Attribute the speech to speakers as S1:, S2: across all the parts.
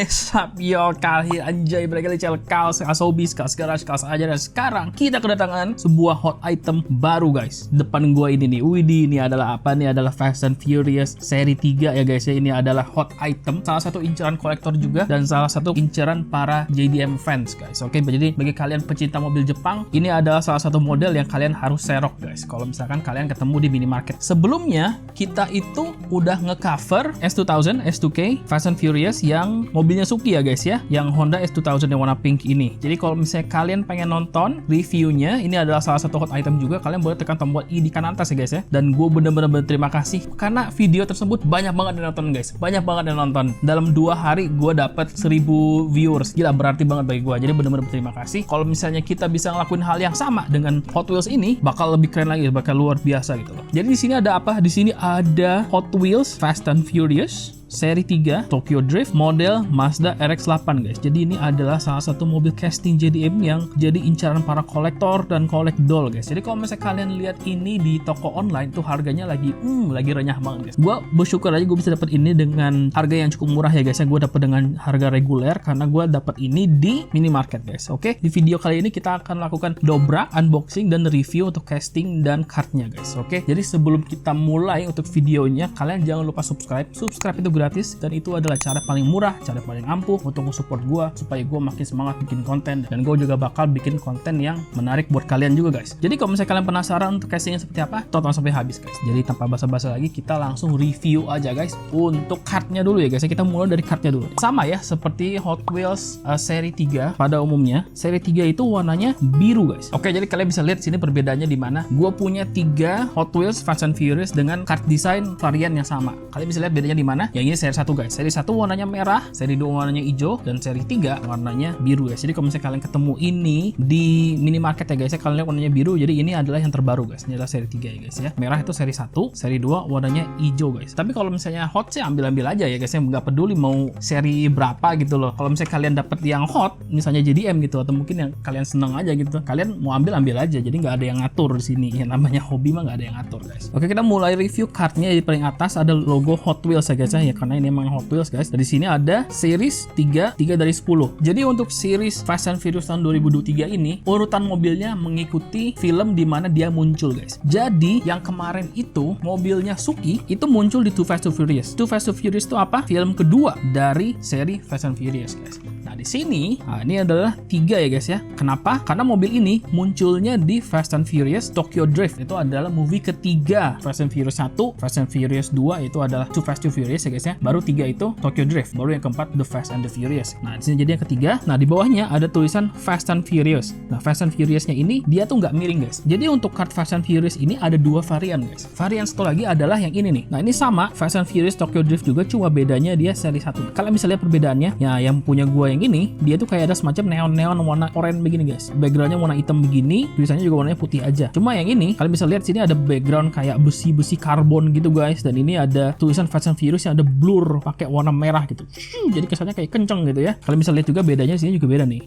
S1: Sup yo, kali anjay balik lagi channel Chaos Asobis, Chaos Garage, Chaos aja. Dan sekarang kita kedatangan sebuah hot item baru guys. Depan gua ini nih, widih, ini adalah apa nih? Adalah Fast and Furious seri 3 ya guys ya. Ini adalah hot item, salah satu inceran kolektor juga dan salah satu inceran para JDM fans guys. Oke, jadi bagi kalian pecinta mobil Jepang, ini adalah salah satu model yang kalian harus serok guys. Kalau misalkan kalian ketemu di minimarket. Sebelumnya kita itu udah ngecover S2000, S2K, Fast and Furious yang mobilnya Suzuki ya guys ya, yang Honda S2000 yang warna pink ini. Jadi kalau misalnya kalian pengen nonton reviewnya, ini adalah salah satu hot item juga, kalian boleh tekan tombol I di kanan atas ya guys ya. Dan gue bener-bener berterima kasih karena video tersebut banyak banget yang nonton guys, banyak banget yang nonton. Dalam 2 hari gue dapet 1000 viewers, gila berarti banget bagi gue. Jadi bener-bener berterima kasih. Kalau misalnya kita bisa ngelakuin hal yang sama dengan Hot Wheels ini, bakal lebih keren lagi, bakal luar biasa gitu loh. Jadi di sini ada apa? Di sini ada Hot Wheels Fast and Furious seri 3 Tokyo Drift model Mazda RX-8 guys. Jadi ini adalah salah satu mobil casting JDM yang jadi incaran para kolektor dan kolekdol guys. Jadi kalau misalnya kalian lihat ini di toko online tuh harganya lagi renyah banget guys. Gua bersyukur aja gue bisa dapat ini dengan harga yang cukup murah ya guys. Gue dapat dengan harga reguler karena gue dapat ini di minimarket guys. Oke, di video kali ini kita akan lakukan dobrak, unboxing dan review untuk casting dan cardnya guys. Oke, jadi sebelum kita mulai untuk videonya, kalian jangan lupa subscribe. Subscribe itu gratis dan itu adalah cara paling murah, cara paling ampuh untuk nge-support gue supaya gue makin semangat bikin konten, dan gue juga bakal bikin konten yang menarik buat kalian juga guys. Jadi kalau misalnya kalian penasaran untuk castingnya seperti apa, tonton sampai habis guys. Jadi tanpa basa-basi lagi, kita langsung review aja guys. Untuk cardnya dulu ya guys, kita mulai dari cardnya dulu. Sama ya seperti Hot Wheels seri 3 pada umumnya. Seri 3 itu warnanya biru guys. Oke, jadi kalian bisa lihat sini perbedaannya di mana. Gue punya 3 Hot Wheels Fast and Furious dengan card design varian yang sama. Kalian bisa lihat bedanya di mana? Yang ini seri 1 guys. Seri 1 warnanya merah, seri 2 warnanya hijau, dan seri 3 warnanya biru guys. Jadi kalau misalnya kalian ketemu ini di minimarket ya guys ya, kalian lihat warnanya biru, jadi ini adalah yang terbaru guys. Ini adalah seri 3 ya guys ya. Merah itu seri 1, seri 2 warnanya hijau guys. Tapi kalau misalnya hot sih ambil-ambil aja ya guys ya, nggak peduli mau seri berapa gitu loh. Kalau misalnya kalian dapet yang hot, misalnya JDM gitu, atau mungkin yang kalian seneng aja gitu, kalian mau ambil aja. Jadi nggak ada yang ngatur di sini. Yang namanya hobi mah nggak ada yang ngatur guys. Oke, kita mulai review cardnya. Di paling atas ada logo Hot Wheels ya guys ya, karena ini emang Hot Wheels guys. Dari sini ada series 3 dari 10. Jadi untuk series Fast and Furious tahun 2023 ini, urutan mobilnya mengikuti film di mana dia muncul guys. Jadi yang kemarin itu mobilnya Suzuki itu muncul di Too Fast Too Furious. Too Fast Too Furious itu apa? Film kedua dari seri Fast and Furious guys. Nah di sini, ini adalah 3 ya guys ya. Kenapa? Karena mobil ini munculnya di Fast and Furious Tokyo Drift. Itu adalah movie ketiga. Fast and Furious 1, Fast and Furious 2 itu adalah Too Fast Too Furious ya guys ya. Baru 3 itu Tokyo Drift. Baru yang keempat The Fast and the Furious. Nah di sini jadi yang ketiga. Nah di bawahnya ada tulisan Fast and Furious. Nah Fast and Furiousnya ini dia tuh nggak miring guys. Jadi untuk card Fast and Furious ini ada 2 varian guys. Varian satu lagi adalah yang ini nih. Nah ini sama Fast and Furious Tokyo Drift juga, cuma bedanya dia seri 1. Kalian bisa lihat perbedaannya. Ya yang punya gua yang ini, dia tuh kayak ada semacam neon-neon warna oranye begini guys. Backgroundnya warna hitam begini, tulisannya juga warnanya putih aja. Cuma yang ini kalian bisa lihat sini ada background kayak besi-besi karbon gitu guys. Dan ini ada tulisan Fast and Furious yang ada blur pakai warna merah gitu. Jadi kesannya kayak kenceng gitu ya. Kalian bisa lihat juga bedanya sini juga beda nih.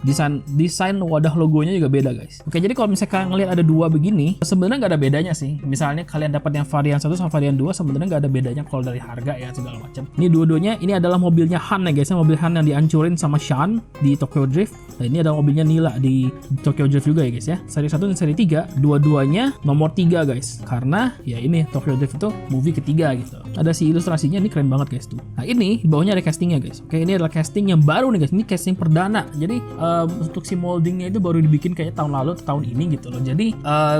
S1: Desain wadah logonya juga beda guys. Oke, jadi kalau misalnya kalian ngelihat ada 2 begini, sebenarnya nggak ada bedanya sih. Misalnya kalian dapat yang varian 1 sama varian 2, sebenarnya nggak ada bedanya kalau dari harga ya segala macam. Ini dua-duanya, ini adalah mobilnya Han ya guys. Mobil Han yang dihancurin sama Sean di Tokyo Drift. Nah ini ada mobilnya Nila di Tokyo Drift juga ya guys ya. Seri 1 dan seri 3, dua-duanya nomor 3 guys. Karena ya ini Tokyo Drift itu movie ketiga gitu. Ada si ilustrasinya, ini keren banget guys tuh. Nah ini di bawahnya ada castingnya guys. Oke, ini adalah casting yang baru nih guys. Ini casting perdana. Jadi untuk si moldingnya itu baru dibikin kayaknya tahun lalu atau tahun ini gitu loh. Jadi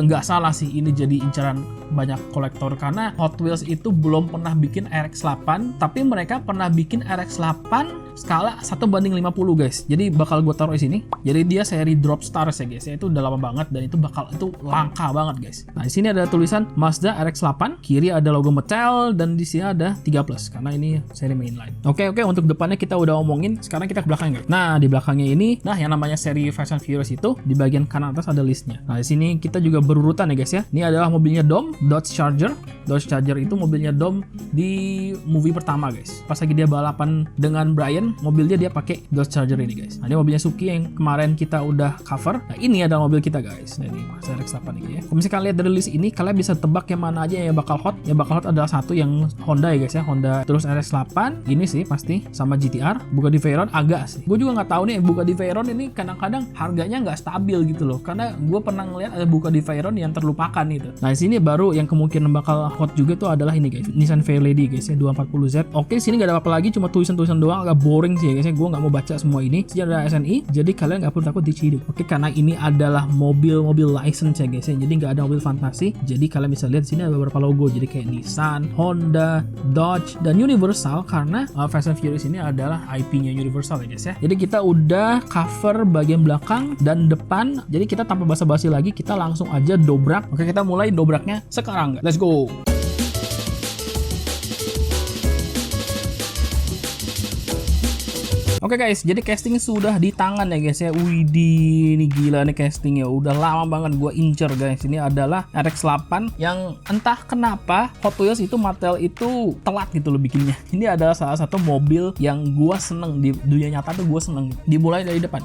S1: nggak salah sih ini jadi incaran banyak kolektor, karena Hot Wheels itu belum pernah bikin RX-8, tapi mereka pernah bikin RX-8 skala 1:50 guys. Jadi bakal gue taruh di sini. Jadi dia seri Drop Stars ya guys. Ya, itu udah lama banget dan itu langka banget guys. Nah di sini ada tulisan Mazda RX-8, kiri ada logo Mattel, dan di sini ada 3+ karena ini seri mainline. Oke, untuk depannya kita udah omongin. Sekarang kita ke belakang guys. Nah di belakangnya ini, yang namanya seri Fast and Furious itu di bagian kanan atas ada listnya. Nah di sini kita juga berurutan ya guys ya. Ini adalah mobilnya Dom, Dodge Charger. Dodge Charger itu mobilnya Dom di movie pertama guys. Pas lagi dia balapan dengan Brian, mobilnya dia pakai Dodge Charger Supercharger ini guys. Nah ini mobilnya Suzuki yang kemarin kita udah cover. Nah ini adalah mobil kita guys. Nah ini Mazda RX-8 ini ya. Kalau misalkan kalian lihat dari list ini, kalian bisa tebak yang mana aja yang bakal hot. Yang bakal hot adalah satu yang Honda ya guys ya, Honda, terus RX-8 ini sih pasti, sama GTR. Bugatti Veyron agak sih, gue juga nggak tahu nih Bugatti Veyron ini kadang-kadang harganya nggak stabil gitu loh, karena gue pernah ngeliat ada Bugatti Veyron yang terlupakan gitu. Nah di sini baru yang kemungkinan bakal hot juga tuh adalah ini guys, Nissan Fairlady guys ya, 240Z. Oke, sini nggak ada apa-apa lagi, cuma tulisan-tulisan doang, agak boring sih ya guys ya. Gue nggak mau baca semua ini. Sini ada SNI, jadi kalian nggak perlu takut diciduk. Oke, karena ini adalah mobil-mobil license ya guys ya, jadi nggak ada mobil fantasi. Jadi kalian bisa lihat sini ada beberapa logo, jadi kayak Nissan, Honda, Dodge, dan Universal, karena Fast and Furious ini adalah IP-nya Universal ya guys ya. Jadi kita udah cover bagian belakang dan depan. Jadi kita tanpa basa-basi lagi, kita langsung aja dobrak. Oke, kita mulai dobraknya sekarang. Let's go. Oke guys, jadi casting sudah di tangan ya guys ya. Widih, ini gila nih castingnya. Udah lama banget gue incer guys. Ini adalah RX-8 yang entah kenapa Hot Wheels itu Mattel itu telat gitu loh bikinnya. Ini adalah salah satu mobil yang gue seneng di dunia nyata tuh, gue seneng. Dimulai dari depan.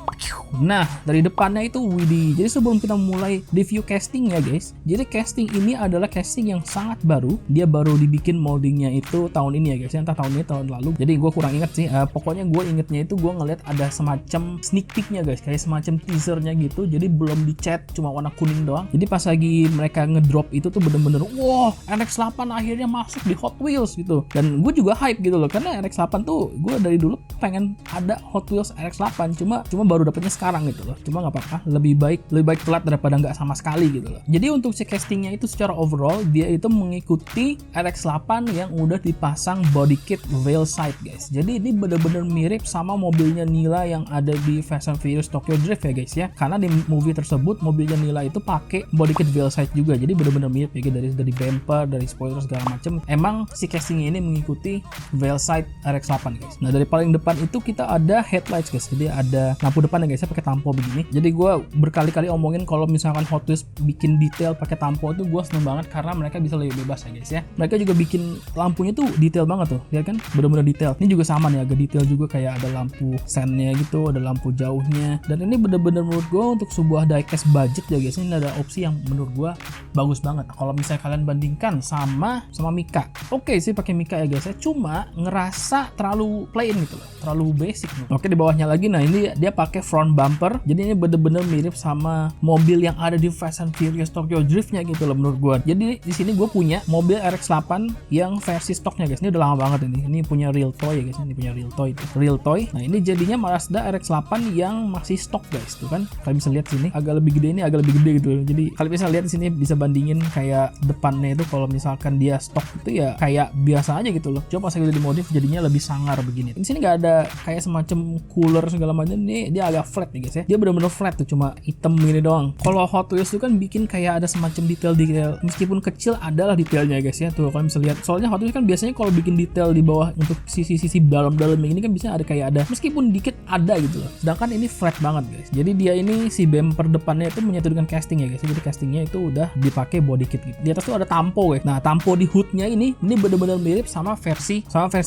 S1: Nah, dari depannya itu widih. Jadi sebelum kita mulai review casting ya guys, jadi casting ini adalah casting yang sangat baru. Dia baru dibikin moldingnya itu tahun ini ya guys ya. Entah tahun ini, tahun lalu. Jadi gue kurang inget sih. Pokoknya gue ingetnya itu gue ngeliat ada semacam sneak peeknya guys, kayak semacam teasernya gitu. Jadi belum dicat, cuma warna kuning doang. Jadi pas lagi mereka ngedrop itu tuh bener-bener wow, RX-8 akhirnya masuk di Hot Wheels gitu. Dan gue juga hype gitu loh, karena RX-8 tuh gue dari dulu pengen ada Hot Wheels RX-8, cuma baru dapetnya sekarang gitu loh. Cuma nggak apa-apa, lebih baik telat daripada nggak sama sekali gitu loh. Jadi untuk si castingnya itu secara overall dia itu mengikuti RX-8 yang udah dipasang body kit wheel side guys. Jadi ini bener-bener mirip sama mobilnya Nila yang ada di Fast and Furious Tokyo Drift ya guys ya. Karena di movie tersebut mobilnya Nila itu pakai body kit wheel side juga. Jadi bener-bener mirip ya, dari bumper, dari spoiler segala macem. Emang si castingnya ini mengikuti wheel side RX-8 guys. Nah dari paling depan itu kita ada headlights guys. Jadi ada lampu depan ya guys ya, pakai tampo begini. Jadi gue berkali-kali omongin kalau misalkan Hot Wheels bikin detail pakai tampo itu gue seneng banget, karena mereka bisa lebih bebas ya guys ya. Mereka juga bikin lampunya tuh detail banget tuh, lihat kan, bener-bener detail. Ini juga sama nih, agak detail juga, kayak ada lampu sennya gitu, ada lampu jauhnya. Dan ini bener-bener menurut gue untuk sebuah diecast budget ya guys, ini ada opsi yang menurut gue bagus banget. Kalau misalnya kalian bandingkan sama Mika, oke sih pakai Mika ya guys ya, cuma ngerasa terlalu plain gitu loh, terlalu basic nih. Oke, di bawahnya lagi, nah ini dia pakai front bumper. Jadi ini bener-bener mirip sama mobil yang ada di Fast and Furious Tokyo Drift-nya gitu loh menurut gue. Jadi di sini gue punya mobil RX-8 yang versi stoknya guys. Ini udah lama banget ini. Ini punya Real Toy ya guys. Ini punya Real Toy itu. Real Toy. Nah ini jadinya Mazda RX-8 yang masih stok guys tuh kan. Kalian bisa lihat sini agak lebih gede, ini agak lebih gede gitu. Jadi kalian bisa lihat di sini, bisa bandingin kayak depannya itu kalau misalkan dia stok itu ya kayak biasa aja gitu loh. Coba pas kita dimodif jadinya lebih sangar begini. Di sini nggak ada kayak semacam cooler segala macam. Ini dia agak flat nih guys ya. Dia benar-benar flat tuh, cuma hitam gini doang. Kalau Hot Wheels itu kan bikin kayak ada semacam detail-detail, meskipun kecil adalah detailnya guys ya. Tuh kalian bisa lihat. Soalnya Hot Wheels kan biasanya kalau bikin detail di bawah untuk sisi-sisi dalam-dalam ini kan biasanya ada kayak ada, meskipun dikit ada gitu loh. Sedangkan ini flat banget guys. Jadi dia ini si bumper depannya itu menyatu dengan casting ya guys. Jadi castingnya itu udah dipakai body kit gitu. Di atas tuh ada tampo guys. Nah tampo di hoodnya ini benar-benar mirip sama versi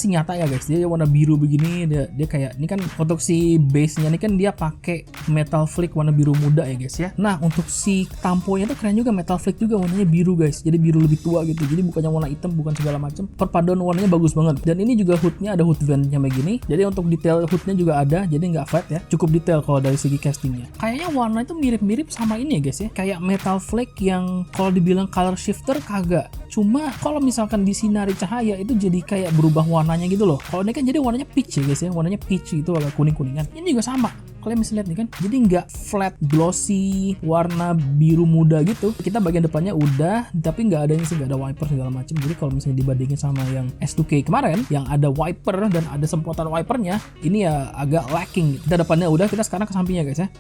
S1: nyata ya guys. Dia warna biru begini. Dia kayak ini kan untuk si base-nya ini kan dia pakai metal flake warna biru muda ya guys ya. Nah untuk si tamponya tuh keren juga, metal flake juga warnanya biru guys. Jadi biru lebih tua gitu. Jadi bukannya warna hitam, bukan segala macam. Perpaduan warnanya bagus banget. Dan ini juga hoodnya ada hood ventnya begini. Jadi untuk detail hoodnya juga ada. Jadi nggak flat ya. Cukup detail kalau dari segi castingnya. Kayaknya warna itu mirip-mirip sama ini ya guys ya. Kayak metal flake yang kalau dibilang color shifter kagak. Cuma kalau misalkan disinari cahaya itu jadi kayak berubah warnanya gitu loh. Kalau ini kan jadi warnanya peach ya guys ya. Warnanya peach itu agak kuning-kuningan. Ini juga sama. Kalian bisa lihat nih kan, jadi nggak flat glossy warna biru muda gitu. Kita bagian depannya udah, tapi nggak ada ini sih, nggak ada wiper segala macam. Jadi kalau misalnya dibandingin sama yang S2K kemarin yang ada wiper dan ada semprotan wipernya, ini ya agak lacking. Kita depannya udah, kita sekarang ke sampingnya guys ya.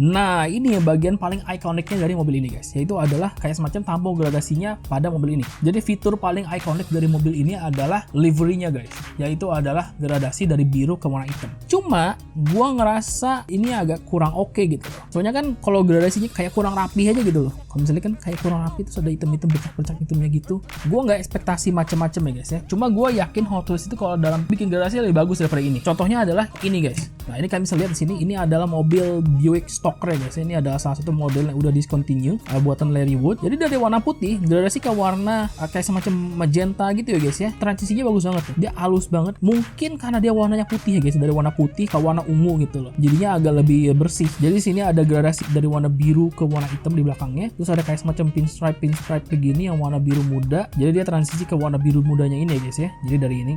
S1: Nah ini ya bagian paling ikoniknya dari mobil ini guys, yaitu adalah kayak semacam tampo gradasinya pada mobil ini. Jadi fitur paling ikonik dari mobil ini adalah livery-nya guys, yaitu adalah gradasi dari biru ke warna hitam. Cuma gua ngerasa ini agak kurang oke gitu loh. Soalnya kan kalau gradasinya kayak kurang rapi aja gitu loh. Kalau misalnya kan kayak kurang rapi terus ada hitam-hitam bercak-bercak hitamnya gitu. Gua nggak ekspektasi macam-macam ya guys ya. Cuma gua yakin Hot Wheels itu kalau dalam bikin gradasi lebih bagus daripada ini. Contohnya adalah ini guys. Nah ini kalian bisa lihat di sini, ini adalah mobil Buick Stoker ya guys. Ini adalah salah satu model yang udah discontinue, buatan Larry Wood. Jadi dari warna putih gradasi ke warna kayak semacam magenta gitu ya guys ya. Transisinya bagus banget tuh. Dia halus banget. Mungkin karena dia warnanya putih ya guys, dari warna putih ke warna ungu gitu loh. Jadinya agak lebih bersih. Jadi di sini ada gradasi dari warna biru ke warna hitam di belakangnya. Terus ada kayak semacam pinstripe begini yang warna biru muda. Jadi dia transisi ke warna biru mudanya ini ya guys ya. Jadi dari ini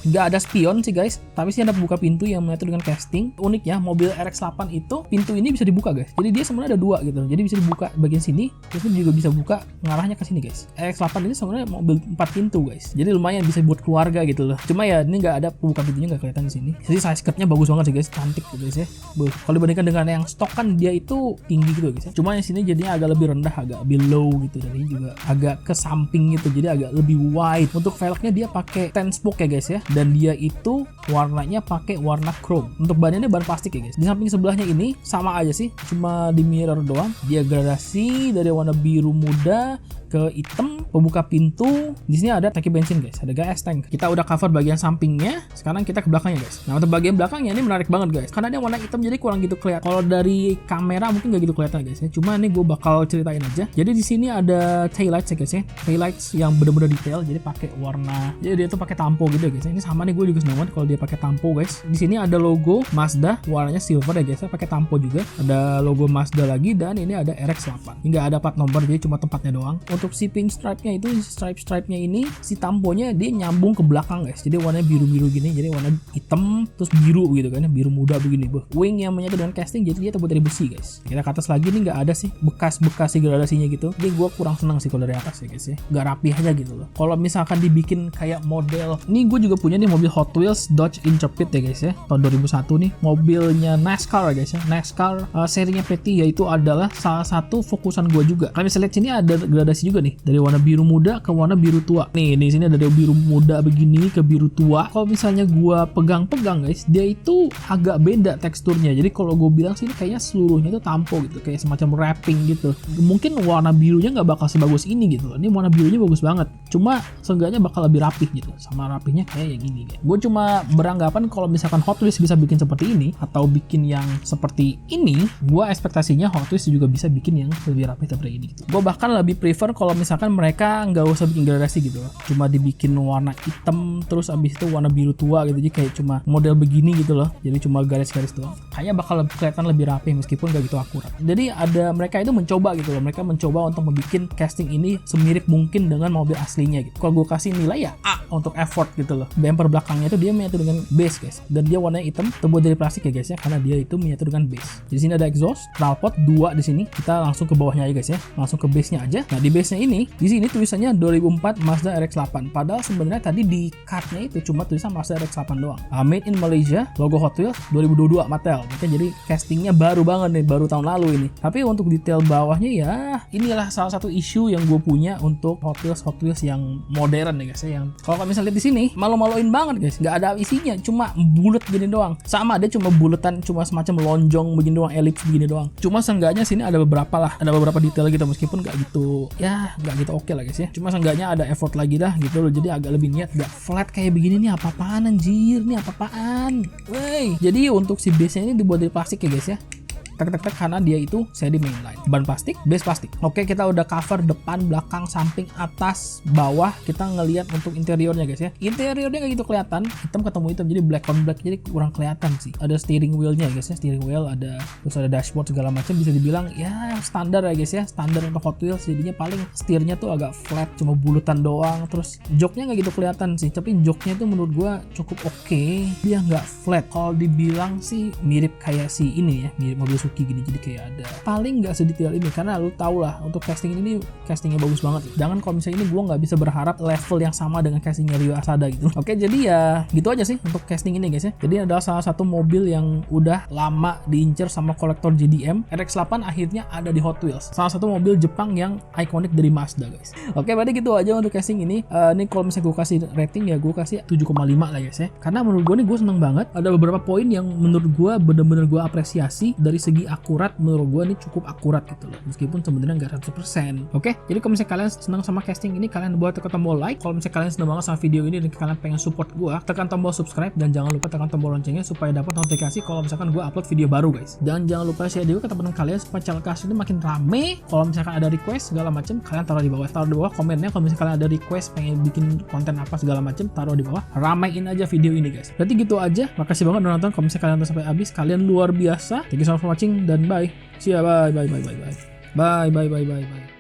S1: nggak ada spion sih guys, tapi sih ada pembuka pintu yang menyatu dengan casting. Uniknya mobil RX-8 itu pintu ini bisa dibuka guys. Jadi dia sebenarnya ada dua gitu. Jadi bisa dibuka bagian sini, terus juga bisa buka ngarahnya ke sini guys. RX-8 ini sebenarnya mobil 4 pintu guys. Jadi lumayan bisa buat keluarga gitu loh. Cuma ya ini nggak ada pembuka pintunya, nggak kelihatan di sini. Jadi size skirt-nya bagus banget sih guys, cantik gitu guys ya. Kalau dibandingkan dengan yang stok kan dia itu tinggi gitu guys ya. Cuma yang sini jadinya agak lebih rendah, agak lebih low gitu. Dan ini juga agak ke samping gitu. Jadi agak lebih wide. Untuk velgnya dia pakai 10 spoke ya guys ya. Dan dia itu warnanya pakai warna chrome. Untuk bannya ini ban plastik ya guys. Di samping sebelahnya ini sama aja sih, cuma di mirror doang. Dia gradasi dari warna biru muda ke hitam, pembuka pintu. Di sini ada tangki bensin guys, ada gas tank. Kita udah cover bagian sampingnya, sekarang kita ke belakangnya guys. Nah untuk bagian belakangnya ini menarik banget guys, karena dia warna hitam jadi kurang gitu kelihatan. Kalau dari kamera mungkin nggak gitu kelihatan guys ya. Cuma ini gue bakal ceritain aja. Jadi di sini ada taillights ya guys ya, taillights yang bener-bener detail. Jadi pakai warna, jadi dia tuh pakai tampo gitu ya guys. Ini sama nih, gue juga seneng banget kalau dia pakai tampo guys. Di sini ada logo Mazda, warnanya silver ya guys ya, pakai tampo juga. Ada logo Mazda lagi, dan ini ada RX-8. Ini nggak ada plat nomor, jadi cuma tempatnya doang. Untuk si pinstripe-nya itu, stripe-nya ini, si tamponya dia nyambung ke belakang guys. Jadi warnanya biru-biru gini, jadi warna hitam terus biru gitu kan, biru muda begini. Wing yang menyatu dengan casting, jadi dia terbuat dari besi guys. Kita ke atas lagi nih, nggak ada sih bekas-bekas gradasinya gitu. Jadi gue kurang senang sih kalau dari atas ya guys ya, nggak rapi aja gitu loh. Kalau misalkan dibikin kayak model, ini gue juga punya nih mobil Hot Wheels Dodge Intrepid ya guys ya, tahun 2001 nih, mobilnya NASCAR ya guys ya. NASCAR serinya PT, yaitu adalah salah satu fokusan gue juga. Kalian bisa lihat sini ada gradasi juga nih, dari warna biru muda ke warna biru tua. Nih di sini ada dari biru muda begini ke biru tua. Kalau misalnya gua pegang-pegang guys, dia itu agak beda teksturnya. Jadi kalau gue bilang sih ini kayaknya seluruhnya itu tampo gitu, kayak semacam wrapping gitu. Mungkin warna birunya nggak bakal sebagus ini gitu. Ini warna birunya bagus banget. Cuma seenggaknya bakal lebih rapih gitu. Sama rapihnya kayak yang ini. Gue cuma beranggapan kalau misalkan Hot Wheels bisa bikin seperti ini atau bikin yang seperti ini, gue ekspektasinya Hot Wheels juga bisa bikin yang lebih rapih seperti ini gitu. Gue bahkan lebih prefer kalau misalkan mereka nggak usah bikin gradasi gitu loh, cuma dibikin warna hitam terus abis itu warna biru tua gitu, jadi kayak cuma model begini gitu loh, jadi cuma garis-garis doang. Kayaknya bakal kelihatan lebih rapi meskipun nggak gitu akurat. Jadi ada mereka itu mencoba gitu loh, mereka mencoba untuk membuat casting ini semirip mungkin dengan mobil aslinya gitu. Kalau gue kasih nilai ya A untuk effort gitu loh. Bumper belakangnya itu dia menyatu dengan base guys, dan dia warnanya hitam terbuat dari plastik ya guys ya, karena dia itu menyatu dengan base. Di sini ada exhaust, knalpot 2 di sini. Kita langsung ke bawahnya aja guys ya, langsung ke base-nya aja. Nah di base-nya ini, di sini tulisannya 2004 Mazda RX-8. Padahal sebenarnya tadi di card-nya itu cuma tulisan Mazda RX-8 doang. Made in Malaysia, logo Hot Wheels 2022 Mattel. Jadi castingnya baru banget nih, baru tahun lalu ini. Tapi untuk detail bawahnya ya, inilah salah satu isu yang gue punya untuk Hot Wheels yang modern ya guys ya. Yang kalau misalnya lihat di sini, malu-maluin banget guys. Nggak ada isinya, cuma bulat gini doang. Sama dia cuma bulatan, cuma semacam lonjong begini doang, elips begini doang. Cuma seenggaknya sini ada beberapa lah, ada beberapa detail gitu, meskipun nggak gitu, ya nggak gitu oke lah guys ya. Cuma seenggaknya ada effort lagi dah gitu loh, jadi agak lebih niat. Gak flat kayak begini nih, apa-apaan anjir, nih apa-apaan. Wey. Jadi untuk si base-nya ini dibuat dari plastik ya guys ya. Tek karena dia itu seri mainline, ban plastik, base plastik. Oke, kita udah cover depan, belakang, samping, atas, bawah. Kita ngelihat untuk interiornya guys ya. Interiornya kayak gitu kelihatan, hitam ketemu hitam, jadi black on black, jadi kurang kelihatan sih. Ada steering wheelnya guys ya, steering wheel ada, terus ada dashboard segala macam. Bisa dibilang ya standar ya guys ya, standar untuk Hot Wheels. Jadinya paling setirnya tuh agak flat, cuma bulutan doang. Terus joknya nggak gitu kelihatan sih, tapi joknya tuh menurut gua cukup oke. Dia nggak flat. Kalau dibilang sih mirip kayak si ini ya, mirip mobil gini, jadi kayak ada paling nggak sedetail ini, karena lu tau lah untuk casting ini castingnya bagus banget. Jangan kalau misalnya ini gue nggak bisa berharap level yang sama dengan castingnya Ryo Asada gitu. Oke, jadi ya gitu aja sih untuk casting ini guys ya. Jadi adalah salah satu mobil yang udah lama diincar sama kolektor JDM. RX-8 akhirnya ada di Hot Wheels, salah satu mobil Jepang yang ikonik dari Mazda guys. Oke, berarti gitu aja untuk casting ini. Ini kalau misalnya gue kasih rating ya gue kasih 7,5 lah guys ya, karena menurut gue nih gue seneng banget. Ada beberapa poin yang menurut gue bener-bener gue apresiasi dari segi segi akurat menurut gue ini cukup akurat gitu loh, meskipun sebenarnya nggak 100%. Oke, jadi kalau misalnya kalian senang sama casting ini, kalian buat tekan tombol like. Kalau misalnya kalian senang banget sama video ini dan kalian pengen support gue, tekan tombol subscribe dan jangan lupa tekan tombol loncengnya supaya dapat notifikasi kalau misalkan gue upload video baru guys. Dan jangan lupa share juga ke teman kalian supaya channel Cast ini makin rame. Kalau misalkan ada request segala macam, kalian taruh di bawah komennya. Kalau misalkan kalian ada request pengen bikin konten apa segala macam, taruh di bawah, ramein aja video ini guys. Berarti gitu aja, makasih banget udah nonton. Kalau misalkan kalian nonton sampai habis, kalian luar biasa. Thank you so much for watching dan bye. See ya, bye bye bye bye bye bye bye bye bye bye bye.